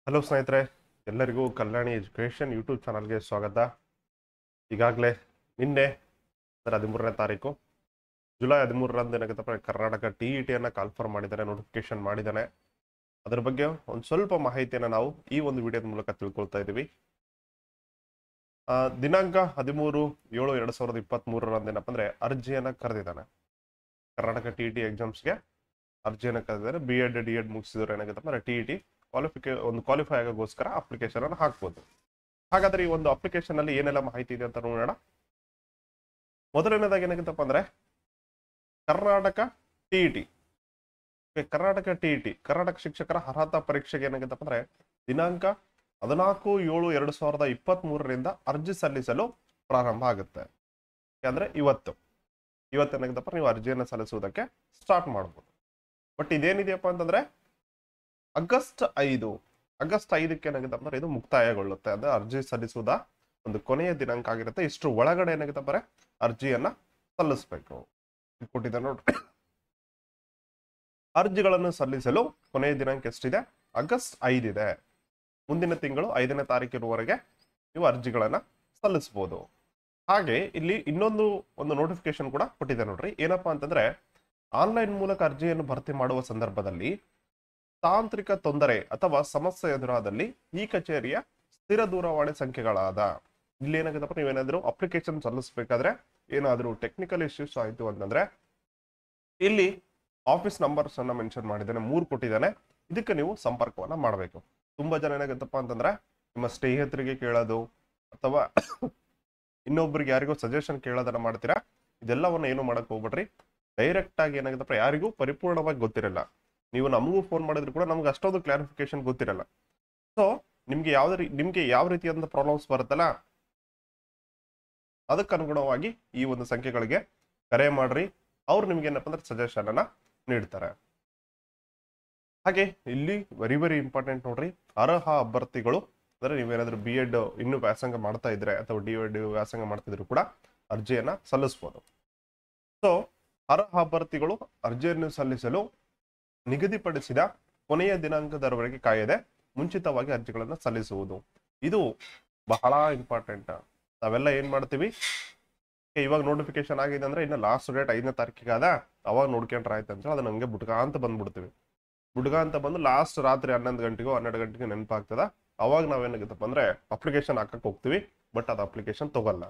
Hello ಸ್ನೇಹಿತರೆ, ಎಲ್ಲರಿಗೂ ಕಲ್ಯಾಣಿ education YouTube ಚಾನಲ್ಗೆ ಸ್ವಾಗತ. ಈಗಾಗಲೇ ನಿನ್ನೆ 13ನೇ ತಾರೀಕು ಜುಲೈ 13ರಂದು ಏನಾಗುತ್ತಪ್ಪ ಕರ್ನಾಟಕ TET ಕಾಲ್ಫರ್ ಮಾಡಿದ್ದಾನೆ, ನೋಟಿಫಿಕೇಶನ್ ಮಾಡಿದ್ದಾನೆ. ಅದ್ರ ಬಗ್ಗೆ ಒಂದು ಸ್ವಲ್ಪ ಮಾಹಿತಿಯನ್ನು ನಾವು ಈ ಒಂದು ವಿಡಿಯೋದ ಮೂಲಕ ತಿಳ್ಕೊಳ್ತಾ ಇದ್ದೀವಿ. ದಿನಾಂಕ 13/7/2023ರಂದು ಏನಪ್ಪ ಅಂದ್ರೆ ಅರ್ಜಿಯನ್ನು ಕರೆದಿದ್ದಾನೆ. ಕರ್ನಾಟಕ TET ಎಕ್ಸಾಮ್ಸ್ಗೆ ಅರ್ಜಿಯನ್ನು ಕರೆದಿದ್ದಾರೆ. BEd DEd ಮುಗಿಸಿದ್ರು ಏನಾಗುತ್ತಪ್ಪ ಅಂದ್ರೆ TET ಕ್ವಾಲಿಫೈ ಆಗೋಗೋಸ್ಕರ ಅಪ್ಲಿಕೇಶನ್ ಅನ್ನು ಹಾಕ್ಬೋದು. ಹಾಗಾದ್ರೆ ಈ ಒಂದು ಅಪ್ಲಿಕೇಶನ್ ಅಲ್ಲಿ ಏನೆಲ್ಲ ಮಾಹಿತಿ ಇದೆ ಅಂತ ನೋಡೋಣ. ಮೊದಲನೇದಾಗಿ ಏನಾಗುತ್ತಪ್ಪ ಅಂದ್ರೆ ಕರ್ನಾಟಕ TET ಕರ್ನಾಟಕ ಶಿಕ್ಷಕರ ಅರ್ಹತಾ ಪರೀಕ್ಷೆಗೆ ಏನಾಗುತ್ತಪ್ಪ ಅಂದ್ರೆ ದಿನಾಂಕ 14/7/2023ರಿಂದ ಅರ್ಜಿ ಸಲ್ಲಿಸಲು ಪ್ರಾರಂಭ ಆಗುತ್ತೆ. ಅಂದ್ರೆ ಇವತ್ತೇನಾಗುತ್ತಪ್ಪ ನೀವು ಅರ್ಜಿಯನ್ನು ಸಲ್ಲಿಸುವುದಕ್ಕೆ ಸ್ಟಾರ್ಟ್ ಮಾಡ್ಬೋದು. ಬಟ್ ಇದೇನಿದೆಯಪ್ಪ ಅಂತಂದ್ರೆ ಆಗಸ್ಟ್ 5ಕ್ಕೆ ಏನಾಗುತ್ತಪ್ಪ ಅಂದ್ರೆ ಇದು ಮುಕ್ತಾಯಗೊಳ್ಳುತ್ತೆ. ಅಂದ್ರೆ ಅರ್ಜಿ ಸಲ್ಲಿಸುವುದ ಒಂದು ಕೊನೆಯ ದಿನಾಂಕ ಆಗಿರುತ್ತೆ. ಇಷ್ಟು ಒಳಗಡೆ ಏನಾಗುತ್ತಪ್ಪ ಅಂದ್ರೆ ಅರ್ಜಿಯನ್ನ ಸಲ್ಲಿಸಬೇಕು. ಕೊಟ್ಟಿದ್ದ ನೋಡ್ರಿ, ಅರ್ಜಿಗಳನ್ನು ಸಲ್ಲಿಸಲು ಕೊನೆಯ ದಿನಾಂಕ ಎಷ್ಟಿದೆ? ಆಗಸ್ಟ್ 5 ಇದೆ. ಮುಂದಿನ ತಿಂಗಳು 5ನೇ ತಾರೀಕಿನವರೆಗೆ ನೀವು ಅರ್ಜಿಗಳನ್ನ ಸಲ್ಲಿಸಬಹುದು. ಹಾಗೆ ಇಲ್ಲಿ ಇನ್ನೊಂದು ನೋಟಿಫಿಕೇಶನ್ ಕೂಡ ಕೊಟ್ಟಿದೆ ನೋಡ್ರಿ. ಏನಪ್ಪಾ ಅಂತಂದ್ರೆ ಆನ್ಲೈನ್ ಮೂಲಕ ಅರ್ಜಿಯನ್ನು ಭರ್ತಿ ಮಾಡುವ ಸಂದರ್ಭದಲ್ಲಿ ತಾಂತ್ರಿಕ ತೊಂದರೆ ಅಥವಾ ಸಮಸ್ಯೆ ಎದುರಾದಲ್ಲಿ ಈ ಕಚೇರಿಯ ಸ್ಥಿರ ದೂರವಾಣಿ ಸಂಖ್ಯೆಗಳಾದ ಇಲ್ಲಿ ಏನಾಗುತ್ತಪ್ಪ, ನೀವೇನಾದ್ರೂ ಅಪ್ಲಿಕೇಶನ್ ಸಲ್ಲಿಸಬೇಕಾದ್ರೆ ಏನಾದ್ರೂ ಟೆಕ್ನಿಕಲ್ ಇಶ್ಯೂಸ್ ಆಯ್ತು ಅಂತಂದ್ರೆ ಇಲ್ಲಿ ಆಫೀಸ್ ನಂಬರ್ಸ್ ಅನ್ನ ಮೆನ್ಷನ್ ಮಾಡಿದ್ದಾನೆ, 3 ಕೊಟ್ಟಿದ್ದಾನೆ. ಇದಕ್ಕೆ ನೀವು ಸಂಪರ್ಕವನ್ನ ಮಾಡಬೇಕು. ತುಂಬಾ ಜನ ಏನಾಗುತ್ತಪ್ಪ ಅಂತಂದ್ರೆ ನಿಮ್ಮ ಸ್ನೇಹಿತರಿಗೆ ಕೇಳೋದು ಅಥವಾ ಇನ್ನೊಬ್ಬರಿಗೆ ಯಾರಿಗೂ ಸಜೆಷನ್ ಕೇಳೋದನ್ನ ಮಾಡ್ತೀರಾ. ಇದೆಲ್ಲವನ್ನ ಏನು ಮಾಡಕ್ ಹೋಗ್ಬಿಡ್ರಿ. ಡೈರೆಕ್ಟ್ ಆಗಿ ಏನಾಗುತ್ತಪ್ಪ, ಯಾರಿಗೂ ಪರಿಪೂರ್ಣವಾಗಿ ಗೊತ್ತಿರಲ್ಲ. ನೀವು ನಮಗೂ ಫೋನ್ ಮಾಡಿದ್ರು ಕೂಡ ನಮ್ಗೆ ಅಷ್ಟೊಂದು ಕ್ಲಾರಿಫಿಕೇಶನ್ ಗೊತ್ತಿರಲ್ಲ. ಸೊ ನಿಮ್ಗೆ ಯಾವ ರೀತಿಯಾದ ಪ್ರಾಬ್ಲಮ್ಸ್ ಬರುತ್ತಲ್ಲ, ಅದಕ್ಕೆ ಅನುಗುಣವಾಗಿ ಈ ಒಂದು ಸಂಖ್ಯೆಗಳಿಗೆ ಕರೆ ಮಾಡ್ರಿ. ಅವ್ರು ನಿಮ್ಗೆ ಏನಪ್ಪ ಅಂದ್ರೆ ಸಜೆಷನ್ ಅನ್ನ ನೀಡ್ತಾರೆ. ಹಾಗೆ ಇಲ್ಲಿ ವೆರಿ ಇಂಪಾರ್ಟೆಂಟ್ ನೋಡ್ರಿ, ಅರ್ಹ ಅಭ್ಯರ್ಥಿಗಳು ಅಂದ್ರೆ ನೀವೇನಾದ್ರೂ BEd ಇನ್ನು ವ್ಯಾಸಂಗ ಮಾಡ್ತಾ ಇದ್ರೆ ಅಥವಾ DEd ವ್ಯಾಸಂಗ ಮಾಡ್ತಿದ್ರು ಕೂಡ ಅರ್ಜಿಯನ್ನ ಸಲ್ಲಿಸಬಹುದು. ಸೊ ಅರ್ಹ ಅಭ್ಯರ್ಥಿಗಳು ಅರ್ಜಿಯನ್ನು ಸಲ್ಲಿಸಲು ನಿಗದಿಪಡಿಸಿದ ಕೊನೆಯ ದಿನಾಂಕದವರೆಗೆ ಕಾಯದೆ ಮುಂಚಿತವಾಗಿ ಅರ್ಜಿಗಳನ್ನು ಸಲ್ಲಿಸುವುದು. ಇದು ಬಹಳ ಇಂಪಾರ್ಟೆಂಟ್. ನಾವೆಲ್ಲ ಏನ್ ಮಾಡ್ತೀವಿ, ಇವಾಗ ನೋಟಿಫಿಕೇಶನ್ ಆಗಿದೆ ಅಂದ್ರೆ ಇನ್ನು ಲಾಸ್ಟ್ ಡೇಟ್ 5ನೇ ತಾರೀಕಿಗೆ ಆದ, ಅವಾಗ ನೋಡ್ಕೊಂಡ್ರೆ ಆಯ್ತು ಅಂತ ಅದು ನಮ್ಗೆ ಬುಡ್ಗ ಅಂತ ಬಂದು ಲಾಸ್ಟ್ ರಾತ್ರಿ 11 ಗಂಟೆಗೋ 12 ಗಂಟೆಗೆ ನೆನಪಾಗ್ತದ. ಅವಾಗ ನಾವೇನಾಗುತ್ತಪ್ಪ ಅಂದ್ರೆ ಅಪ್ಲಿಕೇಶನ್ ಹಾಕಕ್ ಹೋಗ್ತೀವಿ. ಬಟ್ ಅದು ಅಪ್ಲಿಕೇಶನ್ ತಗೊಲ್ಲ,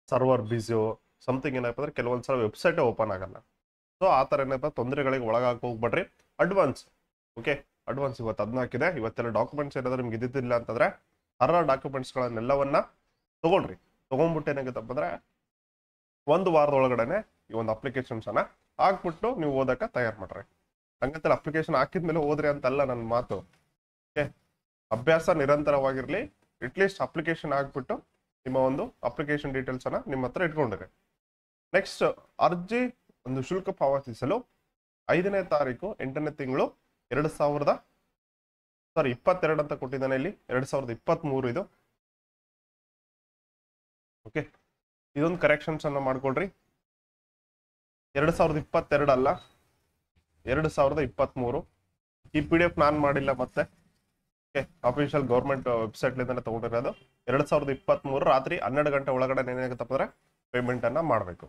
ಸರ್ವರ್ ಬಿಸಿಯೋ ಸಮಥಿಂಗ್. ಏನಪ್ಪ ಅಂದ್ರೆ ಕೆಲವೊಂದ್ಸಲ ವೆಬ್ಸೈಟ್ ಓಪನ್ ಆಗಲ್ಲ. ಸೊ ಆ ತರ ಏನಪ್ಪ ತೊಂದರೆಗಳಿಗೆ ಒಳಗಾಕ ಹೋಗ್ಬೇಡ್ರಿ. ಅಡ್ವಾನ್ಸ್ ಇವತ್ತು 14 ಇದೆ. ಇವತ್ತೆಲ್ಲ ಡಾಕ್ಯುಮೆಂಟ್ಸ್ ಏನಾದ್ರು ನಿಮ್ಗೆ ಇದ್ದಿದ್ದಿಲ್ಲ ಅಂತಂದ್ರೆ ಅರ್ಹ ಡಾಕ್ಯುಮೆಂಟ್ಸ್ಗಳನ್ನೆಲ್ಲವನ್ನ ತಗೊಳ್ರಿ. ತಗೊಂಡ್ಬಿಟ್ಟು ಏನಾಗುತ್ತಪ್ಪ ಅಂದ್ರೆ 1 ವಾರದ ಒಳಗಡೆನೆ ಈ ಒಂದು ಅಪ್ಲಿಕೇಶನ್ಸ್ ಅನ್ನ ಹಾಕ್ಬಿಟ್ಟು ನೀವು ಓದಕ್ಕೆ ತಯಾರು ಮಾಡ್ರಿ. ಹಂಗಂತಲ್ಲ ಅಪ್ಲಿಕೇಶನ್ ಹಾಕಿದ್ಮೇಲೆ ಹೋದ್ರಿ ಅಂತಲ್ಲ ನನ್ನ ಮಾತು. ಓಕೆ, ಅಭ್ಯಾಸ ನಿರಂತರವಾಗಿರ್ಲಿ. ಅಟ್ಲೀಸ್ಟ್ ಅಪ್ಲಿಕೇಶನ್ ಹಾಕ್ಬಿಟ್ಟು ನಿಮ್ಮ ಒಂದು ಅಪ್ಲಿಕೇಶನ್ ಡೀಟೇಲ್ಸ್ ಅನ್ನ ನಿಮ್ಮ ಹತ್ರ ಇಟ್ಕೊಂಡಿರಿ. ನೆಕ್ಸ್ಟ್, ಅರ್ಜಿ ಒಂದು ಶುಲ್ಕ ಪಾವತಿಸಲು 5ನೇ ತಾರೀಕು 8ನೇ ತಿಂಗಳು 22 ಅಂತ ಕೊಟ್ಟಿದ್ದಾನೆ. ಇಲ್ಲಿ 2023 ಇದು. ಓಕೆ, ಇದೊಂದು ಕರೆಕ್ಷನ್ಸ್ ಅನ್ನ ಮಾಡ್ಕೊಳ್ರಿ. 2022 ಅಲ್ಲ, 2023. ಈ PDF ನಾನ್ ಮಾಡಿಲ್ಲ, ಮತ್ತೆ ಅಫಿಷಿಯಲ್ ಗೌರ್ಮೆಂಟ್ ವೆಬ್ಸೈಟ್ ಲಿಂದ ತಗೊಂಡಿರೋದು. 2023 ರಾತ್ರಿ 12 ಗಂಟೆ ಒಳಗಡೆ ಏನಾಗುತ್ತಪ್ಪ ಅಂದ್ರೆ ಪೇಮೆಂಟ್ ಅನ್ನ ಮಾಡಬೇಕು.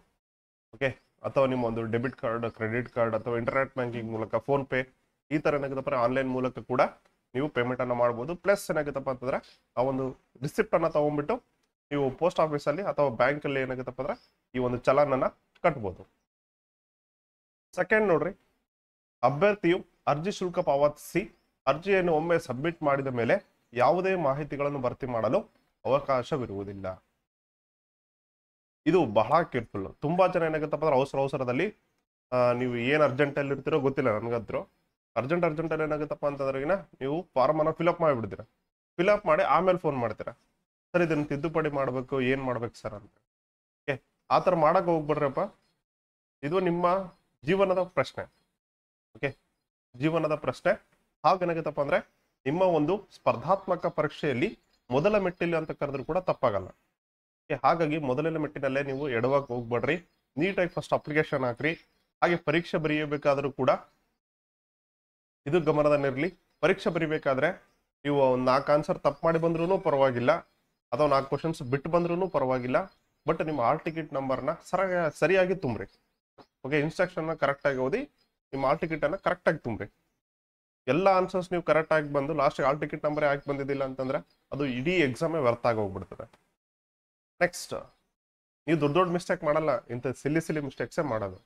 ಓಕೆ, ಅಥವಾ ನಿಮ್ಮ ಒಂದು ಡೆಬಿಟ್ ಕಾರ್ಡ್, ಕ್ರೆಡಿಟ್ ಕಾರ್ಡ್ ಅಥವಾ ಇಂಟರ್ನೆಟ್ ಬ್ಯಾಂಕಿಂಗ್ ಮೂಲಕ, ಫೋನ್ ಪೇ, ಈ ತರ ಏನಾಗುತ್ತಪ್ಪ ಆನ್ಲೈನ್ ಮೂಲಕ ಕೂಡ ನೀವು ಪೇಮೆಂಟ್ ಅನ್ನ ಮಾಡಬಹುದು. ಪ್ಲಸ್ ಏನಾಗುತ್ತಪ್ಪ ಅಂತಂದ್ರೆ ಆ ಒಂದು ರಿಸಿಪ್ಟ್ ಅನ್ನ ತಗೊಂಡ್ಬಿಟ್ಟು ನೀವು ಪೋಸ್ಟ್ ಆಫೀಸ್ ಅಲ್ಲಿ ಅಥವಾ ಬ್ಯಾಂಕ್ ಅಲ್ಲಿ ಏನಾಗುತ್ತಪ್ಪ ಅಂದ್ರೆ ಈ ಒಂದು ಚಲನ್ ಅನ್ನ ಕಟ್ಬೋದು. ಸೆಕೆಂಡ್ ನೋಡ್ರಿ, ಅಭ್ಯರ್ಥಿಯು ಅರ್ಜಿ ಶುಲ್ಕ ಪಾವತಿಸಿ ಅರ್ಜಿಯನ್ನು ಒಮ್ಮೆ ಸಬ್ಮಿಟ್ ಮಾಡಿದ ಮೇಲೆ ಯಾವುದೇ ಮಾಹಿತಿಗಳನ್ನು ಭರ್ತಿ ಮಾಡಲು ಅವಕಾಶವಿರುವುದಿಲ್ಲ. ಇದು ಬಹಳ ಕೇರ್ಫುಲ್. ತುಂಬಾ ಜನ ಏನಾಗುತ್ತಪ್ಪ ಅಂದ್ರೆ ಅವಸರದಲ್ಲಿ ನೀವು ಏನ್ ಅರ್ಜೆಂಟ್ ಅಲ್ಲಿ ಇರ್ತೀರೋ ಗೊತ್ತಿಲ್ಲ ನನಗಂತರೂ. ಅರ್ಜೆಂಟ್ ಅಲ್ಲಿ ಏನಾಗುತ್ತಪ್ಪ ಅಂತಂದ್ರೆ ನೀವು ಫಾರ್ಮ್ ಅನ್ನ ಫಿಲ್ಅಪ್ ಮಾಡಿಬಿಡ್ತೀರಾ. ಫಿಲ್ಅಪ್ ಮಾಡಿ ಆಮೇಲೆ ಫೋನ್ ಮಾಡ್ತೀರಾ, ಸರ್ ಇದನ್ನ ತಿದ್ದುಪಡಿ ಮಾಡ್ಬೇಕು, ಏನ್ ಮಾಡ್ಬೇಕು ಸರ್ ಅಂತ. ಓಕೆ, ಆತರ ಮಾಡಕ್ ಹೋಗ್ಬಿಡ್ರಪ್ಪ. ಇದು ನಿಮ್ಮ ಜೀವನದ ಪ್ರಶ್ನೆ. ಓಕೆ, ಜೀವನದ ಪ್ರಶ್ನೆ. ಹಾಗೇನಾಗುತ್ತಪ್ಪ ಅಂದ್ರೆ ನಿಮ್ಮ ಒಂದು ಸ್ಪರ್ಧಾತ್ಮಕ ಪರೀಕ್ಷೆಯಲ್ಲಿ ಮೊದಲ ಮೆಟ್ಟಿಲು ಅಂತ ಕರೆದ್ರು ಕೂಡ ತಪ್ಪಾಗಲ್ಲ. ಹಾಗಾಗಿ ಮೊದಲನೇ ಮೆಟ್ಟಿನಲ್ಲೇ ನೀವು ಎಡವಾಗಿ ಹೋಗ್ಬೇಡ್ರಿ. ನೀಟಾಗಿ ಫಸ್ಟ್ ಅಪ್ಲಿಕೇಶನ್ ಹಾಕ್ರಿ. ಹಾಗೆ ಪರೀಕ್ಷೆ ಬರೆಯಬೇಕಾದ್ರೂ ಕೂಡ ಇದು ಗಮನದಲ್ಲಿರಲಿ. ಪರೀಕ್ಷೆ ಬರಿಬೇಕಾದ್ರೆ ನೀವು ಒಂದು 4 ಆನ್ಸರ್ ತಪ್ಪು ಮಾಡಿ ಬಂದ್ರೂ ಪರವಾಗಿಲ್ಲ, ಅಥವಾ 4 ಕ್ವಶನ್ಸ್ ಬಿಟ್ಟು ಬಂದ್ರೂ ಪರವಾಗಿಲ್ಲ, ಬಟ್ ನಿಮ್ಮ ಹಾಲ್ ಟಿಕೆಟ್ ನಂಬರ್ನ ಸರಿಯಾಗಿ ತುಂಬ್ರಿ. ಓಕೆ, ಇನ್ಸ್ಟ್ರಕ್ಷನ್ ಕರೆಕ್ಟಾಗಿ ಓದಿ ನಿಮ್ಮ ಹಾಲ್ ಟಿಕೆಟ್ ಅನ್ನ ಕರೆಕ್ಟಾಗಿ ತುಂಬ್ರಿ. ಎಲ್ಲ ಆನ್ಸರ್ಸ್ ನೀವು ಕರೆಕ್ಟ್ ಆಗಿ ಬಂದು ಲಾಸ್ಟ್ ಹಾಲ್ ಟಿಕೆಟ್ ನಂಬರ್ ಯಾಕೆ ಬಂದಿದ್ದಿಲ್ಲ ಅಂತಂದ್ರೆ ಅದು ಇಡೀ ಎಕ್ಸಾಮೇ ವ್ಯರ್ಥ ಆಗಿ ಹೋಗ್ಬಿಡ್ತದೆ. ನೆಕ್ಸ್ಟ್, ನೀವು ದೊಡ್ಡ ದೊಡ್ಡ ಮಿಸ್ಟೇಕ್ ಮಾಡಲ್ಲ, ಇಂಥ ಸಿಲಿ ಮಿಸ್ಟೇಕ್ಸೇ ಮಾಡೋದು.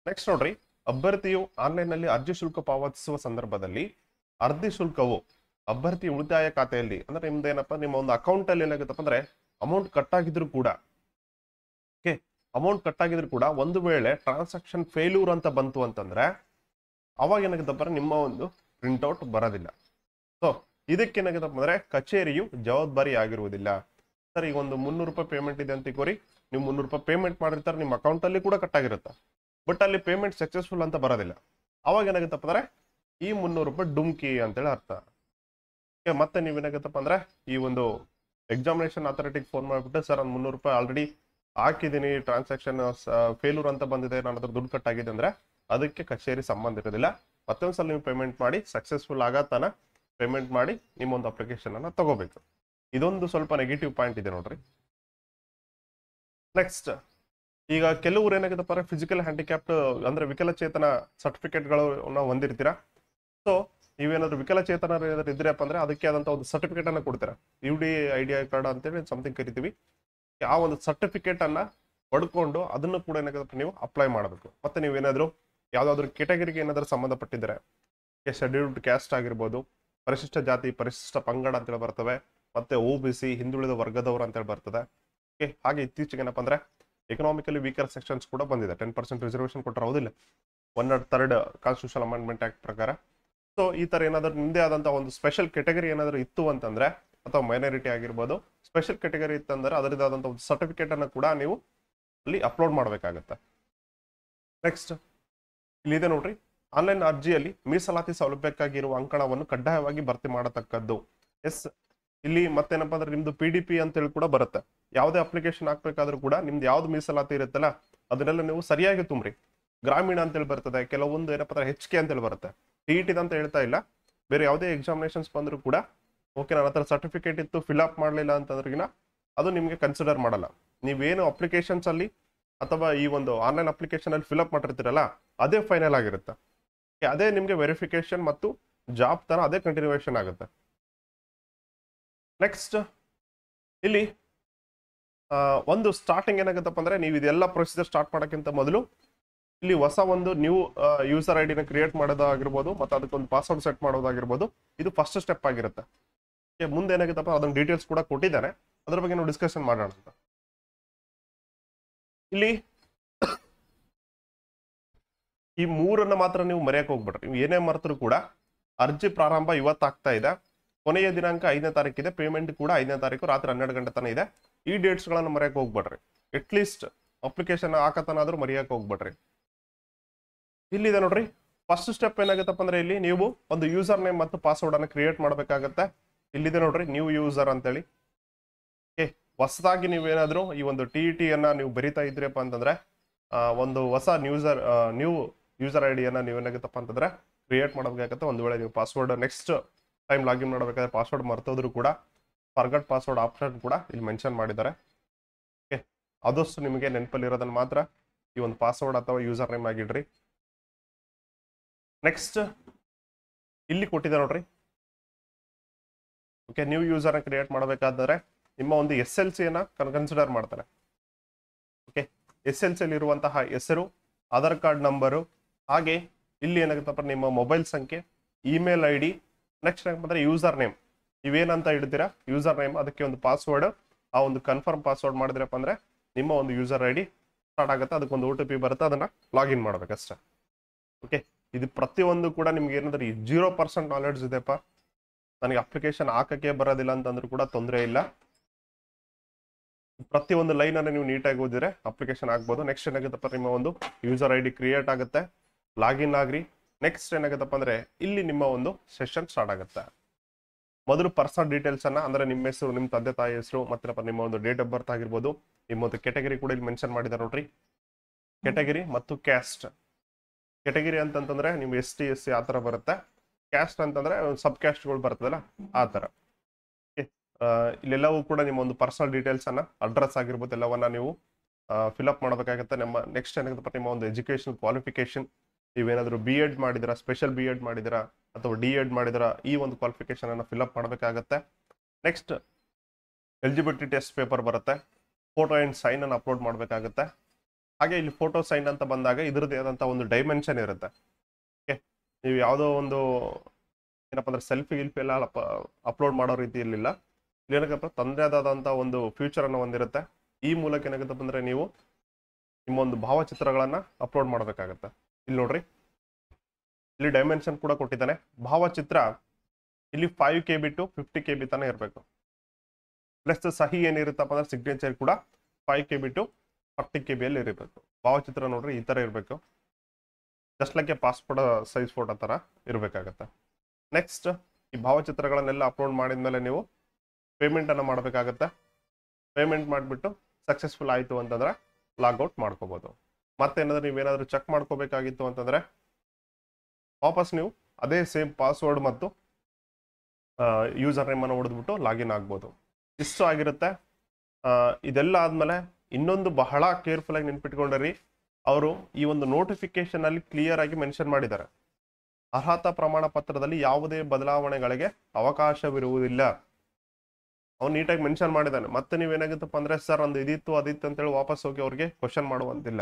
ನೆಕ್ಸ್ಟ್ ನೋಡ್ರಿ, ಅಭ್ಯರ್ಥಿಯು ಆನ್ಲೈನ್ ನಲ್ಲಿ ಅರ್ಜಿ ಶುಲ್ಕ ಪಾವತಿಸುವ ಸಂದರ್ಭದಲ್ಲಿ ಅರ್ಜಿ ಶುಲ್ಕವು ಅಭ್ಯರ್ಥಿ ಉಳಿತಾಯ ಖಾತೆಯಲ್ಲಿ ಅಂದ್ರೆ ನಿಮ್ದೇನಪ್ಪ ನಿಮ್ಮ ಒಂದು ಅಕೌಂಟ್ ಅಲ್ಲಿ ಏನಾಗುತ್ತಪ್ಪ ಅಂದ್ರೆ ಅಮೌಂಟ್ ಕಟ್ ಆಗಿದ್ರು ಕೂಡ, ಓಕೆ, ಅಮೌಂಟ್ ಕಟ್ ಆಗಿದ್ರು ಕೂಡ ಒಂದು ವೇಳೆ ಟ್ರಾನ್ಸಾಕ್ಷನ್ ಫೇಲ್ಯೂರ್ ಅಂತ ಬಂತು ಅಂತಂದ್ರೆ ಅವಾಗ ಏನಾಗುತ್ತಪ್ಪ ನಿಮ್ಮ ಒಂದು ಪ್ರಿಂಟ್ಔಟ್ ಬರೋದಿಲ್ಲ. ಸೊ ಇದಕ್ಕೇನಾಗುತ್ತಪ್ಪ ಅಂದ್ರೆ ಕಚೇರಿಯು ಜವಾಬ್ದಾರಿ ಆಗಿರುವುದಿಲ್ಲ. ಸರ್, ಈಗ ಒಂದು 300 ರೂಪಾಯಿ ಪೇಮೆಂಟ್ ಇದೆ ಅಂತ ಕೋರಿ ನೀವು 300 ರೂಪಾಯಿ ಪೇಮೆಂಟ್ ಮಾಡಿರ್ತಾರೆ, ನಿಮ್ಮ ಅಕೌಂಟ್ ಅಲ್ಲಿ ಕೂಡ ಕಟ್ ಆಗಿರುತ್ತೆ, ಬಟ್ ಅಲ್ಲಿ ಪೇಮೆಂಟ್ ಸಕ್ಸಸ್ಫುಲ್ ಅಂತ ಬರೋದಿಲ್ಲ. ಅವಾಗ ಏನಾಗುತ್ತಪ್ಪ ಅಂದ್ರೆ ಈ 300 ರೂಪಾಯಿ ಡುಮ್ಕಿ ಅಂತೇಳಿ ಅರ್ಥ. ಮತ್ತೆ ನೀವೇನಾಗುತ್ತಪ್ಪ ಅಂದ್ರೆ ಈ ಒಂದು ಎಕ್ಸಾಮಿನೇಷನ್ ಅಥಾರಿಟಿಗೆ ಫೋನ್ ಮಾಡಿಬಿಟ್ಟು ಸರ್ ಒಂದು 300 ರೂಪಾಯಿ ಆಲ್ರೆಡಿ ಹಾಕಿದ್ದೀನಿ, ಟ್ರಾನ್ಸಾಕ್ಷನ್ ಫೇಲ್ಯೂರ್ ಅಂತ ಬಂದಿದೆ, ನನ್ನ ಹತ್ರ ದುಡ್ಡು ಕಟ್ ಆಗಿದೆ ಅಂದ್ರೆ ಅದಕ್ಕೆ ಕಚೇರಿ ಸಂಬಂಧ ಇರೋದಿಲ್ಲ. ಮತ್ತೊಂದ್ಸಲ ನೀವು ಪೇಮೆಂಟ್ ಮಾಡಿ ಸಕ್ಸಸ್ಫುಲ್ ಆಗತ್ತಾನ ಪೇಮೆಂಟ್ ಮಾಡಿ ನಿಮ್ಮ ಒಂದು ಅಪ್ಲಿಕೇಶನ್ ಅನ್ನ ತಗೋಬೇಕು. ಇದೊಂದು ಸ್ವಲ್ಪ ನೆಗೆಟಿವ್ ಪಾಯಿಂಟ್ ಇದೆ ನೋಡ್ರಿ. ನೆಕ್ಸ್ಟ್, ಈಗ ಕೆಲವರು ಏನಾಗುತ್ತಪ್ಪ ಫಿಸಿಕಲ್ ಹ್ಯಾಂಡಿಕ್ಯಾಪ್ಟ್ ಅಂದ್ರೆ ವಿಕಲಚೇತನ ಸರ್ಟಿಫಿಕೇಟ್ಗಳು ಹೊಂದಿರ್ತೀರಾ. ಸೊ ನೀವೇನಾದ್ರು ವಿಕಲಚೇತನ ಏನಾದ್ರು ಇದ್ರಪ್ಪ ಅಂದ್ರೆ ಅದಕ್ಕೆ ಆದಂತ ಒಂದು ಸರ್ಟಿಫಿಕೇಟ್ ಅನ್ನ ಕೊಡ್ತೀರಾ, UD ಐಡಿಯಾ ಕಾರ್ಡ್ ಅಂತೇಳಿ ಸಮಥಿಂಗ್ ಕರಿತೀವಿ. ಆ ಒಂದು ಸರ್ಟಿಫಿಕೇಟ್ ಅನ್ನ ಪಡ್ಕೊಂಡು ಅದನ್ನು ಕೂಡ ಏನಾಗುತ್ತೆ ನೀವು ಅಪ್ಲೈ ಮಾಡಬೇಕು. ಮತ್ತೆ ನೀವೇನಾದ್ರು ಯಾವ್ದಾದ್ರು ಕೆಟಗರಿಗೆ ಏನಾದ್ರು ಸಂಬಂಧಪಟ್ಟಿದ್ರೆ, ಶೆಡ್ಯೂಲ್ಡ್ ಕ್ಯಾಸ್ಟ್ ಆಗಿರ್ಬೋದು, ಪರಿಶಿಷ್ಟ ಜಾತಿ ಪರಿಶಿಷ್ಟ ಪಂಗಡ ಅಂತೇಳಿ ಬರ್ತವೆ, ಮತ್ತೆ OBC ಹಿಂದುಳಿದ ವರ್ಗದವರು ಅಂತೇಳಿ ಬರ್ತದೆ. ಓಕೆ, ಹಾಗೆ ಇತ್ತೀಚೆಗೆ ಏನಪ್ಪಾ ಅಂದ್ರೆ ಎಕನಾಮಿಕಲಿ ವೀಕರ್ ಸೆಕ್ಷನ್ಸ್ ಕೂಡ ಬಂದಿದೆ. 10% ರಿಸರ್ವೇಶನ್ ಕೊಟ್ಟಿರೋದಿಲ್ಲ 103rd ಕಾನ್ಸ್ಟಿಟ್ಯೂಷನ್ ಅಮೆಂಡ್ಮೆಂಟ್ ಆಕ್ಟ್ ಪ್ರಕಾರ. ಸೊ ಈ ತರ ಏನಾದ್ರು ನಿಮ್ದೇ ಆದಂತಹ ಒಂದು ಸ್ಪೆಷಲ್ ಕೆಟಗರಿ ಏನಾದ್ರು ಇತ್ತು ಅಂತಂದ್ರೆ, ಅಥವಾ ಮೈನಾರಿಟಿ ಆಗಿರ್ಬೋದು, ಸ್ಪೆಷಲ್ ಕೆಟಗರಿ ಇತ್ತಂದ್ರೆ ಅದರದಾದಂತ ಒಂದು ಸರ್ಟಿಫಿಕೇಟ್ ಅನ್ನ ಕೂಡ ನೀವು ಅಲ್ಲಿ ಅಪ್ಲೋಡ್ ಮಾಡ್ಬೇಕಾಗತ್ತೆ. ನೆಕ್ಸ್ಟ್ ಇಲ್ಲಿದೆ ನೋಡ್ರಿ, ಆನ್ಲೈನ್ ಅರ್ಜಿಯಲ್ಲಿ ಮೀಸಲಾತಿ ಸೌಲಭ್ಯಕ್ಕಾಗಿರುವ ಅಂಕಣವನ್ನು ಕಡ್ಡಾಯವಾಗಿ ಭರ್ತಿ ಮಾಡತಕ್ಕದ್ದು. ಎಸ್, ಇಲ್ಲಿ ಮತ್ತೇನಪ್ಪಾ ಅಂದ್ರೆ ನಿಮ್ದು PDP ಅಂತೇಳಿ ಕೂಡ ಬರುತ್ತೆ. ಯಾವುದೇ ಅಪ್ಲಿಕೇಶನ್ ಹಾಕ್ಬೇಕಾದ್ರೂ ಕೂಡ ನಿಮ್ದು ಯಾವ್ದು ಮೀಸಲಾತಿ ಇರುತ್ತಲ್ಲ ಅದನ್ನೆಲ್ಲ ನೀವು ಸರಿಯಾಗಿ ತುಂಬ್ರಿ. ಗ್ರಾಮೀಣ ಅಂತೇಳಿ ಬರ್ತದೆ, ಕೆಲವೊಂದು ಏನಪ್ಪಾ ಅಂದ್ರೆ HK ಅಂತೇಳಿ ಬರುತ್ತೆ. TET ಅಂತ ಹೇಳ್ತಾ ಇಲ್ಲ, ಬೇರೆ ಯಾವುದೇ ಎಕ್ಸಾಮಿನೇಷನ್ಸ್ ಬಂದ್ರು ಕೂಡ ಓಕೆ ನನ್ನ ಹತ್ರ ಸರ್ಟಿಫಿಕೇಟ್ ಇತ್ತು ಫಿಲ್ ಅಪ್ ಮಾಡಲಿಲ್ಲ ಅಂತಂದ್ರಿಗಿನ ಅದು ನಿಮಗೆ ಕನ್ಸಿಡರ್ ಮಾಡಲ್ಲ. ನೀವೇನು ಅಪ್ಲಿಕೇಶನ್ಸ್ ಅಲ್ಲಿ ಅಥವಾ ಈ ಒಂದು ಆನ್ಲೈನ್ ಅಪ್ಲಿಕೇಶನ್ ಅಲ್ಲಿ ಫಿಲ್ ಅಪ್ ಮಾಡಿರ್ತೀರಲ್ಲ ಅದೇ ಫೈನಲ್ ಆಗಿರುತ್ತೆ. ಅದೇ ನಿಮ್ಗೆ ವೆರಿಫಿಕೇಶನ್ ಮತ್ತು ಜಾಬ್ ತರ ಅದೇ ಕಂಟಿನ್ಯೂಯೇಷನ್ ಆಗುತ್ತೆ. ನೆಕ್ಸ್ಟ್ ಇಲ್ಲಿ ಒಂದು ಸ್ಟಾರ್ಟಿಂಗ್ ಏನಾಗುತ್ತಪ್ಪ ಅಂದ್ರೆ ನೀವು ಇದೆಲ್ಲ ಪ್ರೊಸೀಜರ್ ಸ್ಟಾರ್ಟ್ ಮಾಡೋಕ್ಕಿಂತ ಮೊದಲು ಇಲ್ಲಿ ಹೊಸ ಒಂದು ನ್ಯೂ ಯೂಸರ್ ಐಡಿನ ಕ್ರಿಯೇಟ್ ಮಾಡೋದಾಗಿರ್ಬೋದು, ಮತ್ತೆ ಅದಕ್ಕೊಂದು ಪಾಸ್ವರ್ಡ್ ಸೆಟ್ ಮಾಡೋದಾಗಿರ್ಬೋದು, ಇದು ಫಸ್ಟ್ ಸ್ಟೆಪ್ ಆಗಿರುತ್ತೆ. ಮುಂದೆ ಏನಾಗುತ್ತಪ್ಪ ಅದನ್ನ ಡೀಟೇಲ್ಸ್ ಕೂಡ ಕೊಟ್ಟಿದ್ದಾನೆ, ಅದ್ರ ಬಗ್ಗೆ ನಾವು ಡಿಸ್ಕಷನ್ ಮಾಡೋಣ ಅಂತ. ಇಲ್ಲಿ ಈ 3 ಮಾತ್ರ ನೀವು ಮರೆಯಕ್ಕೆ ಹೋಗ್ಬಿಡ್ರಿ. ನೀವು ಏನೇ ಮರೆತರು ಕೂಡ ಅರ್ಜಿ ಪ್ರಾರಂಭ ಇವತ್ತಾಗ್ತಾ ಇದೆ, ಕೊನೆಯ ದಿನಾಂಕ 5ನೇ ತಾರೀಕಿದೆ, ಪೇಮೆಂಟ್ ಕೂಡ 5ನೇ ತಾರೀಕು ರಾತ್ರಿ 12 ಗಂಟೆ ತನ ಇದೆ. ಈ ಡೇಟ್ಸ್ ಗಳನ್ನ ಮರೆಯಕ್ಕೆ ಹೋಗ್ಬಿಡ್ರಿ. At least application ಹಾಕತನಾದ್ರೂ ಮರೆಯಕ್ಕೆ ಹೋಗ್ಬಿಡ್ರಿ. ಇಲ್ಲಿದೆ ನೋಡ್ರಿ, ಫಸ್ಟ್ ಸ್ಟೆಪ್ ಏನಾಗುತ್ತಪ್ಪ ಅಂದ್ರೆ ಇಲ್ಲಿ ನೀವು ಒಂದು ಯೂಸರ್ ನೇಮ್ ಮತ್ತು ಪಾಸ್ವರ್ಡ್ ಅನ್ನು ಕ್ರಿಯೇಟ್ ಮಾಡ್ಬೇಕಾಗತ್ತೆ. ಇಲ್ಲಿದೆ ನೋಡ್ರಿ, ನ್ಯೂ ಯೂಸರ್ ಅಂತೇಳಿ. ಹೊಸದಾಗಿ ನೀವೇನಾದ್ರೂ ಈ ಒಂದು TET ಅನ್ನ ನೀವು ಬರಿತಾ ಇದ್ರಪ್ಪ ಅಂತಂದ್ರೆ ಒಂದು ಹೊಸ ನ್ಯೂ ಯೂಸರ್ ಐಡಿಯನ್ನ ನೀವೇನಾಗುತ್ತಪ್ಪ ಅಂತಂದ್ರೆ ಕ್ರಿಯೇಟ್ ಮಾಡಬೇಕಾಗತ್ತೆ. ಒಂದು ವೇಳೆ ನೀವು ಪಾಸ್ವರ್ಡ್ ನೆಕ್ಸ್ಟ್ ಟೈಮ್ ಲಾಗಿನ್ ಮಾಡಬೇಕಾದ್ರೆ ಪಾಸ್ವರ್ಡ್ ಮರ್ತೋದ್ರು ಕೂಡ ಫರ್ಗಟ್ ಪಾಸ್ವರ್ಡ್ ಆಪ್ಷನ್ ಕೂಡ ಇಲ್ಲಿ ಮೆನ್ಷನ್ ಮಾಡಿದ್ದಾರೆ. ಓಕೆ, ಆದಷ್ಟು ನಿಮಗೆ ನೆನಪಲ್ಲಿರೋದನ್ನ ಮಾತ್ರ ಈ ಒಂದು ಪಾಸ್ವರ್ಡ್ ಅಥವಾ ಯೂಸರ್ ನೇಮ್ ಆಗಿಡ್ರಿ. ನೆಕ್ಸ್ಟ್ ಇಲ್ಲಿ ಕೊಟ್ಟಿದೆ ನೋಡ್ರಿ, ಓಕೆ, ನ್ಯೂ ಯೂಸರ್ ಕ್ರಿಯೇಟ್ ಮಾಡಬೇಕಾದ್ರೆ ನಿಮ್ಮ ಒಂದು SLC ಅನ್ನ ಕನ್ಸಿಡರ್ ಮಾಡ್ತಾರೆ. ಓಕೆ, SLC ಅಲ್ಲಿ ಇರುವಂತಹ ಹೆಸರು, ಆಧಾರ್ ಕಾರ್ಡ್ ನಂಬರು, ಹಾಗೆ ಇಲ್ಲಿ ಏನಾಗುತ್ತಪ್ಪ ನಿಮ್ಮ ಮೊಬೈಲ್ ಸಂಖ್ಯೆ, ಇಮೇಲ್ ID, ನೆಕ್ಸ್ಟ್ ಏನಂದ್ರೆ ಯೂಸರ್ ನೇಮ್. ಇವೇನಂತ ಇಡ್ತೀರಾ ಯೂಸರ್ ನೇಮ್, ಅದಕ್ಕೆ ಒಂದು ಪಾಸ್ವರ್ಡ್, ಆ ಒಂದು ಕನ್ಫರ್ಮ್ ಪಾಸ್ವರ್ಡ್ ಮಾಡಿದ್ರಪ್ಪ ಅಂದ್ರೆ ನಿಮ್ಮ ಒಂದು ಯೂಸರ್ ID ಸ್ಟಾರ್ಟ್ ಆಗುತ್ತೆ. ಅದಕ್ಕೊಂದು OTP ಬರುತ್ತೆ, ಅದನ್ನ ಲಾಗಿನ್ ಮಾಡ್ಬೇಕಷ್ಟೇ. ಓಕೆ, ಇದು ಪ್ರತಿಯೊಂದು ಕೂಡ ನಿಮ್ಗೆ ಏನಂದ್ರೆ 0% ನಾಲೆಡ್ಜ್ ಇದೆಪ್ಪ, ನನಗೆ ಅಪ್ಲಿಕೇಶನ್ ಹಾಕಕ್ಕೆ ಬರೋದಿಲ್ಲ ಅಂತಂದ್ರೂ ಕೂಡ ತೊಂದರೆ ಇಲ್ಲ. ಪ್ರತಿಯೊಂದು ಲೈನ್ ಅನ್ನು ನೀವು ನೀಟಾಗಿ ಓದಿದ್ರೆ ಅಪ್ಲಿಕೇಶನ್ ಆಗ್ಬೋದು. ನೆಕ್ಸ್ಟ್ ಏನಾಗುತ್ತಪ್ಪ ನಿಮ್ಮ ಒಂದು ಯೂಸರ್ ID ಕ್ರಿಯೇಟ್ ಆಗುತ್ತೆ, ಲಾಗಿನ್ ಆಗ್ರಿ. ನೆಕ್ಸ್ಟ್ ಏನಾಗುತ್ತಪ್ಪ ಅಂದ್ರೆ ಇಲ್ಲಿ ನಿಮ್ಮ ಒಂದು ಸೆಷನ್ ಸ್ಟಾರ್ಟ್ ಆಗುತ್ತೆ. ಮೊದಲು ಪರ್ಸನಲ್ ಡೀಟೇಲ್ಸ್ ಅನ್ನ ಅಂದ್ರೆ ನಿಮ್ಮ ಹೆಸರು, ನಿಮ್ಮ ತಂದೆ ತಾಯಿ ಹೆಸರು, ಮತ್ತೆ ನಿಮ್ಮ ಒಂದು ಡೇಟ್ ಆಫ್ ಬರ್ತ್ ಆಗಿರ್ಬೋದು, ನಿಮ್ಮ ಒಂದು ಕೆಟಗರಿ ಕೂಡ ಇಲ್ಲಿ ಮೆನ್ಷನ್ ಮಾಡಿದ್ದಾರೆ ನೋಡ್ರಿ, ಕೆಟಗರಿ ಮತ್ತು ಕ್ಯಾಸ್ಟ್. ಕೆಟಗರಿ ಅಂತಂತಂದ್ರೆ ನಿಮ್ಗೆ ST SC ಆ ತರ ಬರುತ್ತೆ. ಕ್ಯಾಸ್ಟ್ ಅಂತಂದ್ರೆ ಸಬ್ ಕ್ಯಾಸ್ಟ್ಗಳು ಬರ್ತದಲ್ಲ ಆ ತರ. ಓಕೆ, ಇಲ್ಲೆಲ್ಲವೂ ಕೂಡ ನಿಮ್ಮ ಒಂದು ಪರ್ಸನಲ್ ಡೀಟೇಲ್ಸ್ ಅನ್ನ, ಅಡ್ರೆಸ್ ಆಗಿರ್ಬೋದು ಎಲ್ಲವನ್ನ ನೀವು ಫಿಲ್ಅಪ್ ಮಾಡಬೇಕಾಗುತ್ತೆ. ನಮ್ಮ ನೆಕ್ಸ್ಟ್ ಏನಾಗುತ್ತೆ ನಿಮ್ಮ ಒಂದು ಎಜುಕೇಶನ್ ಕ್ವಾಲಿಫಿಕೇಶನ್, ನೀವೇನಾದರೂ ಬಿ ಎಡ್ ಮಾಡಿದಿರಾ, ಸ್ಪೆಷಲ್ ಬಿ ಎಡ್ ಮಾಡಿದಿರಾ ಅಥವಾ ಡಿ ಎಡ್ ಮಾಡಿದಿರಾ, ಈ ಒಂದು ಕ್ವಾಲಿಫಿಕೇಶನ್ ಅನ್ನು ಫಿಲ್ಅಪ್ ಮಾಡಬೇಕಾಗತ್ತೆ. ನೆಕ್ಸ್ಟ್ ಎಲಿಜಿಬಿಲಿಟಿ ಟೆಸ್ಟ್ ಪೇಪರ್ ಬರುತ್ತೆ, ಫೋಟೋ ಆ್ಯಂಡ್ ಸೈನ್ ಅನ್ನು ಅಪ್ಲೋಡ್ ಮಾಡಬೇಕಾಗುತ್ತೆ. ಹಾಗೆ ಇಲ್ಲಿ ಫೋಟೋ ಸೈನ್ ಅಂತ ಬಂದಾಗ ಇದರದ್ದೇ ಆದಂಥ ಒಂದು ಡೈಮೆನ್ಷನ್ ಇರುತ್ತೆ. ಓಕೆ, ನೀವು ಯಾವುದೋ ಒಂದು ಏನಪ್ಪ ಅಂದ್ರೆ ಸೆಲ್ಫಿ ಗಿಲ್ಫಿ ಎಲ್ಲ ಅಪ್ಲೋಡ್ ಮಾಡೋ ರೀತಿ ಇರಲಿಲ್ಲ. ಏನಕ್ಕಪ್ಪ ತಂದೆ ಆದಂಥ ಒಂದು ಫ್ಯೂಚರ್ ಅನ್ನು ಹೊಂದಿರುತ್ತೆ. ಈ ಮೂಲಕ ಏನಾಗುತ್ತಪ್ಪ ಅಂದ್ರೆ ನೀವು ನಿಮ್ಮ ಒಂದು ಭಾವಚಿತ್ರಗಳನ್ನ ಅಪ್ಲೋಡ್ ಮಾಡಬೇಕಾಗತ್ತೆ. ಇಲ್ಲಿ ನೋಡ್ರಿ, ಇಲ್ಲಿ ಡೈಮೆನ್ಷನ್ ಕೂಡ ಕೊಟ್ಟಿದ್ದಾನೆ. ಭಾವಚಿತ್ರ ಇಲ್ಲಿ 5 KB ಟು 50 KB ತನಕ ಇರಬೇಕು. ಪ್ಲಸ್ ಸಹಿ ಏನಿರುತ್ತಪ್ಪ ಅಂದ್ರೆ ಸಿಗ್ನೇಚರ್ ಕೂಡ 5 KB ಟು 40 KB ಅಲ್ಲಿ ಇರಬೇಕು. ಭಾವಚಿತ್ರ ನೋಡ್ರಿ ಈ ತರ ಇರಬೇಕು, just like A passport size photo ತರ ಇರಬೇಕಾಗತ್ತೆ. ನೆಕ್ಸ್ಟ್ ಈ ಭಾವಚಿತ್ರಗಳನ್ನೆಲ್ಲ ಅಪ್ಲೋಡ್ ಮಾಡಿದ್ಮೇಲೆ ನೀವು ಪೇಮೆಂಟ್ ಅನ್ನ ಮಾಡಬೇಕಾಗತ್ತೆ. ಪೇಮೆಂಟ್ ಮಾಡಿಬಿಟ್ಟು ಸಕ್ಸಸ್ಫುಲ್ ಆಯಿತು ಅಂತಂದ್ರೆ ಲಾಗೌಟ್ ಮಾಡ್ಕೋಬಹುದು. ಮತ್ತೇನಾದ್ರೂ ನೀವೇನಾದ್ರೂ ಚೆಕ್ ಮಾಡ್ಕೋಬೇಕಾಗಿತ್ತು ಅಂತಂದ್ರೆ ವಾಪಸ್ ನೀವು ಅದೇ ಸೇಮ್ ಪಾಸ್ವರ್ಡ್ ಮತ್ತು ಯೂಸರ್ ನೇಮ್ ಅನ್ನು ಹೊಡೆದ್ಬಿಟ್ಟು ಲಾಗಿನ್ ಆಗ್ಬೋದು. ಇಷ್ಟು ಆಗಿರುತ್ತೆ. ಇದೆಲ್ಲ ಆದ್ಮೇಲೆ ಇನ್ನೊಂದು ಬಹಳ ಕೇರ್ಫುಲ್ ಆಗಿ ನೆನ್ಪಿಟ್ಕೊಂಡ್ರಿ, ಅವರು ಈ ಒಂದು ನೋಟಿಫಿಕೇಶನ್ ಅಲ್ಲಿ ಕ್ಲಿಯರ್ ಆಗಿ ಮೆನ್ಷನ್ ಮಾಡಿದ್ದಾರೆ, ಅರ್ಹತಾ ಪ್ರಮಾಣ ಪತ್ರದಲ್ಲಿ ಯಾವುದೇ ಬದಲಾವಣೆಗಳಿಗೆ ಅವಕಾಶವಿರುವುದಿಲ್ಲ. ಅವ್ನು ನೀಟಾಗಿ ಮೆನ್ಷನ್ ಮಾಡಿದ್ದಾನೆ. ಮತ್ತೆ ನೀವೇನಾಗುತ್ತಪ್ಪ ಅಂದ್ರೆ ಸರ್ ಒಂದು ಇದಿತ್ತು ಅದಿತ್ತು ಅಂತೇಳಿ ವಾಪಸ್ ಹೋಗಿ ಅವ್ರಿಗೆ ಕ್ವಶನ್ ಮಾಡುವಂತಿಲ್ಲ.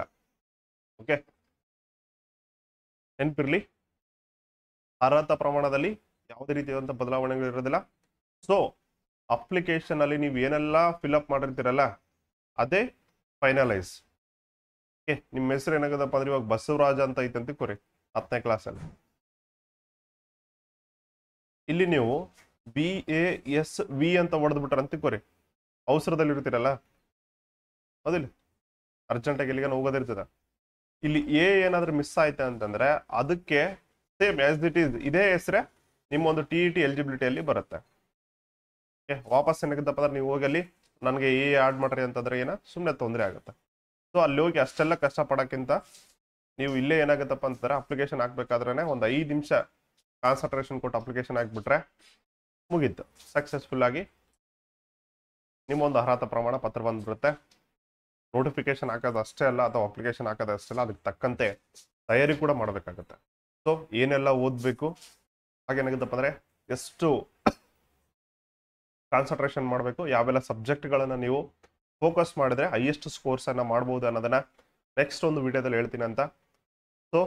ಓಕೆ, ನೆನ್ಪಿರ್ಲಿ, ಅರ್ಹತಾ ಪ್ರಮಾಣದಲ್ಲಿ ಯಾವುದೇ ರೀತಿಯಾದಂಥ ಬದಲಾವಣೆಗಳು ಇರೋದಿಲ್ಲ. ಸೊ ಅಪ್ಲಿಕೇಶನ್ ಅಲ್ಲಿ ನೀವು ಏನೆಲ್ಲ ಫಿಲ್ಅಪ್ ಮಾಡಿರ್ತೀರಲ್ಲ ಅದೇ ಫೈನಲೈಸ್. ಓಕೆ, ನಿಮ್ಮ ಹೆಸರು ಏನಾಗದಪ್ಪ ಅಂದ್ರೆ ಇವಾಗ ಬಸವರಾಜ ಅಂತ ಐತೆ ಕೊರಿ 10ನೇ ಕ್ಲಾಸಲ್ಲಿ. ಇಲ್ಲಿ ನೀವು BASV ಅಂತ ಹೊಡೆದ್ಬಿಟ್ರೆ ಅಂತಿಕೋರಿ, ಅವಸರದಲ್ಲಿ ಇರ್ತೀರಲ್ಲ, ಹೌದಿಲ್ಲ, ಅರ್ಜೆಂಟಾಗಿ ಎಲ್ಲಿಗಾನ ಹೋಗೋದಿರ್ತದ. ಇಲ್ಲಿ ಏನಾದ್ರೂ ಮಿಸ್ ಆಯ್ತು ಅಂತಂದ್ರೆ ಅದಕ್ಕೆ ಸೇಮ್ ಆಸ್ ಇಟ್ ಈಸ್ ಇದೇ ಹೆಸರೇ ನಿಮ್ಮ ಒಂದು TET ಎಲಿಜಿಬಿಲಿಟಿಯಲ್ಲಿ ಬರುತ್ತೆ. ಓಕೆ, ವಾಪಸ್ ಏನಾಗುತ್ತಪ್ಪ ಅಂದ್ರೆ ನೀವು ಹೋಗಿ ಅಲ್ಲಿ ನನಗೆ ಆಡ್ ಮಾಡ್ರಿ ಅಂತಂದ್ರೆ ಸುಮ್ಮನೆ ತೊಂದರೆ ಆಗುತ್ತೆ. ಸೊ ಅಲ್ಲಿ ಹೋಗಿ ಅಷ್ಟೆಲ್ಲ ಕಷ್ಟಪಡೋಕ್ಕಿಂತ ನೀವು ಇಲ್ಲೇ ಏನಾಗುತ್ತಪ್ಪ ಅಂತಂದ್ರೆ ಅಪ್ಲಿಕೇಶನ್ ಹಾಕ್ಬೇಕಾದ್ರೆ ಒಂದು 5 ನಿಮಿಷ ಕಾನ್ಸಂಟ್ರೇಷನ್ ಕೊಟ್ಟು ಅಪ್ಲಿಕೇಶನ್ ಹಾಕ್ಬಿಟ್ರೆ ಮುಗೀತು, ಸಕ್ಸಸ್ಫುಲ್ ಆಗಿ ನಿಮ್ಮ ಒಂದು ಅರ್ಹತಾ ಪ್ರಮಾಣ ಪತ್ರ ಬಂದ್ಬಿಡುತ್ತೆ. ನೋಟಿಫಿಕೇಶನ್ ಹಾಕೋದು ಅಷ್ಟೇ ಅಲ್ಲ ಅಥವಾ ಅಪ್ಲಿಕೇಶನ್ ಹಾಕೋದು ಅಷ್ಟೇ ಅಲ್ಲ, ಅದಕ್ಕೆ ತಕ್ಕಂತೆ ತಯಾರಿ ಕೂಡ ಮಾಡಬೇಕಾಗುತ್ತೆ. ಸೊ ಏನೆಲ್ಲ ಓದಬೇಕು, ಹಾಗೇನಾಗುತ್ತಪ್ಪ ಅಂದ್ರೆ ಎಷ್ಟು ಕಾನ್ಸಂಟ್ರೇಷನ್ ಮಾಡಬೇಕು, ಯಾವೆಲ್ಲ ಸಬ್ಜೆಕ್ಟ್ಗಳನ್ನು ನೀವು ಫೋಕಸ್ ಮಾಡಿದ್ರೆ ಹೈಯೆಸ್ಟ್ ಸ್ಕೋರ್ಸ್ ಅನ್ನ ಮಾಡ್ಬೋದು ಅನ್ನೋದನ್ನ ನೆಕ್ಸ್ಟ್ ಒಂದು ವಿಡಿಯೋದಲ್ಲಿ ಹೇಳ್ತೀನಿ ಅಂತ. ಸೊ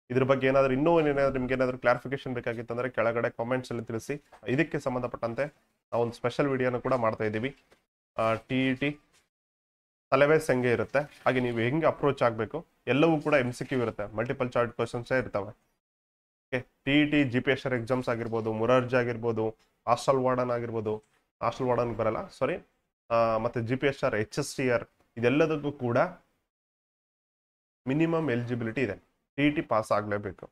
ಇದ್ರ ಬಗ್ಗೆ ಏನಾದರೂ ನಿಮ್ಗೆ ಏನಾದರೂ ಕ್ಲಾರಿಫಿಕೇಶನ್ ಬೇಕಾಗಿತ್ತು ಅಂದ್ರೆ ಕೆಳಗಡೆ ಕಾಮೆಂಟ್ಸ್ ಅಲ್ಲಿ ತಿಳಿಸಿ. ಇದಕ್ಕೆ ಸಂಬಂಧಪಟ್ಟಂತೆ ನಾವು ಒಂದು ಸ್ಪೆಷಲ್ ವಿಡಿಯೋನ ಕೂಡ ಮಾಡ್ತಾ ಇದ್ದೀವಿ. TET ಸಿಲೆಬಸ್ ಹೆಂಗೆ ಇರುತ್ತೆ, ಹಾಗೆ ನೀವು ಹೆಂಗೆ ಅಪ್ರೋಚ್ ಆಗಬೇಕು, ಎಲ್ಲವೂ ಕೂಡ MCQ ಇರುತ್ತೆ, ಮಲ್ಟಿಪಲ್ ಚಾಯ್ಸ್ ಕ್ವಶನ್ಸೇ ಇರ್ತವೆ. ಓಕೆ, TET GPSR ಎಕ್ಸಾಮ್ಸ್ ಆಗಿರ್ಬೋದು, ಮುರಾರ್ಜಿ ಆಗಿರ್ಬೋದು, ಹಾಸ್ಟೆಲ್ ವಾರ್ಡನ್ ಆಗಿರ್ಬೋದು, ಹಾಸ್ಟೆಲ್ ವಾರ್ಡನ್ ಬರಲ್ಲ ಸಾರಿ, ಮತ್ತೆ GPSR HSTR ಇದೆಲ್ಲದಕ್ಕೂ ಕೂಡ ಮಿನಿಮಮ್ ಎಲಿಜಿಬಿಲಿಟಿ ಇದೆ. TET ಪಾಸ್ ಆಗಲೇಬೇಕು.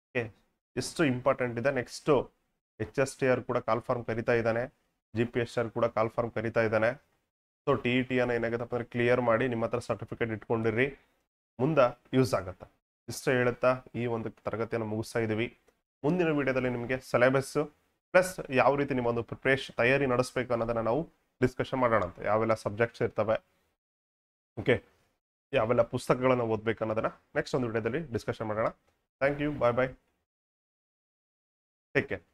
ಓಕೆ, ಎಷ್ಟು ಇಂಪಾರ್ಟೆಂಟ್ ಇದೆ. ನೆಕ್ಸ್ಟು HSTR ಕೂಡ ಕಾಲ್ ಫಾರ್ಮ್ ಕರಿತಾ ಇದ್ದಾನೆ, GPSR ಕೂಡ ಕಾಲ್ ಫಾರ್ಮ್ ಕರಿತಾ ಇದ್ದಾನೆ. ಸೊ TET ಅನ್ನ ಏನಾಗುತ್ತಪ್ಪ ಅಂದ್ರೆ ಕ್ಲಿಯರ್ ಮಾಡಿ ನಿಮ್ಮ ಹತ್ರ ಸರ್ಟಿಫಿಕೇಟ್ ಇಟ್ಕೊಂಡಿರಿ, ಮುಂದೆ ಯೂಸ್ ಆಗುತ್ತೆ. ಇಷ್ಟು ಹೇಳುತ್ತಾ ಈ ಒಂದು ತರಗತಿಯನ್ನು ಮುಗಿಸ್ತಾ ಇದ್ದೀವಿ. ಮುಂದಿನ ವಿಡಿಯೋದಲ್ಲಿ ನಿಮಗೆ ಸಿಲೆಬಸ್ ಪ್ಲಸ್ ಯಾವ ರೀತಿ ನಿಮ್ಮ ಒಂದು ಪ್ರಿಪ್ರೇಷನ್ ತಯಾರಿ ನಡೆಸಬೇಕು ಅನ್ನೋದನ್ನ ನಾವು ಡಿಸ್ಕಷನ್ ಮಾಡೋಣ ಅಂತ. ಯಾವೆಲ್ಲ ಸಬ್ಜೆಕ್ಟ್ಸ್ ಇರ್ತವೆ, ಓಕೆ, ಯಾವೆಲ್ಲ ಪುಸ್ತಕಗಳನ್ನು ಓದ್ಬೇಕು ಅನ್ನೋದನ್ನ ನೆಕ್ಸ್ಟ್ ಒಂದು ವಿಡಿಯೋದಲ್ಲಿ ಡಿಸ್ಕಷನ್ ಮಾಡೋಣ. Thank you, bye bye, take care.